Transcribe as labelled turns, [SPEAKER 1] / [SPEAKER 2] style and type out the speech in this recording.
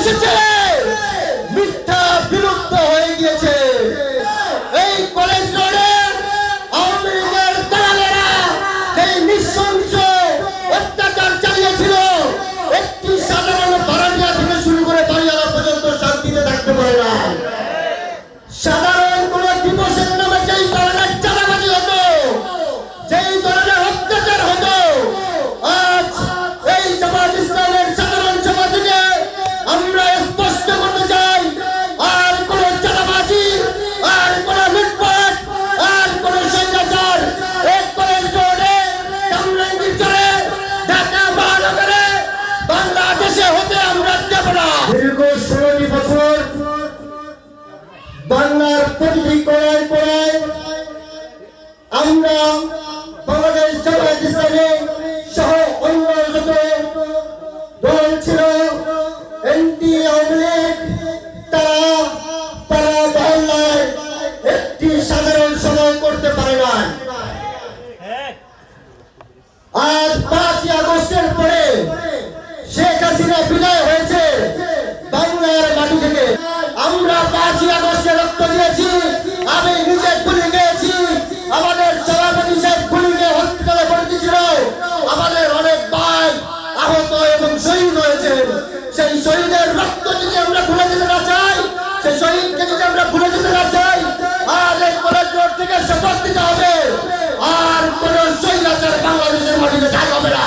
[SPEAKER 1] এসেছে মিথ্যা বিলুপ্ত হয়ে গিয়েছে। এই কলেজ রোডে আওয়ামী লীগের দালালেরা যেই নৃশংস অত্যাচার চালিয়েছিল, একটি সাধারণ বারান্ডা থেকে শুরু করে বাড়িওয়ালা পর্যন্ত শান্তিতে থাকতে পারে না। সাধারণ কোন দিবসের নামে যেই ধরনের চাঁদাবাজি হতো, যেই ধরনের অত্যাচার হতো, আজ এই জামাত ইসলামের সাধারণ সভা থেকে আমরা স্পষ্ট করতে চাই, আর কোন চাঁদাবাজি, আর কোন লুটপাট, আর কোন স্বৈরাচার এক কলেজ রোডে, কামরাঙ্গীরচরে, ঢাকা মহানগরে, বাংলাদেশে হতে আমরা দেব না। দীর্ঘ 16টি বছর বাংলার প্রতিটি কোণায় কোণায় আমরা বাংলাদেশ জামায়াত ইসলামী সহ অন্য যত দল ছিল, এনটি আওয়ামী লীগ, তারা মহল্লায় একটি সাধারণ সভা করতে পারে না। আজ 5ই আগস্টের পরে শেখ হাসিনা বিদায় হয়েছে বাংলার মাটি থেকে। আমরা 5ই আগস্টে রক্ত দিয়েছি, আমি নিজে গুলি খেয়েছি, আমাদের সভাপতি সাহেব গুলি খেয়ে হসপিটালে ভর্তি ছিল, আমাদের অনেক ভাই আহত এবং শহীদ হয়েছেন। সেই শহীদের রক্ত যদি আমরা ভুলে যেতে না চাই, সেই শহীদকে যদি আমরা ভুলে যেতে না চাই, আর এই কলেজ রোড থেকে শপথ দিতে হবে, আর কোন স্বৈরাচার বাংলাদেশের মাটিতে ঠাঁই হবে না।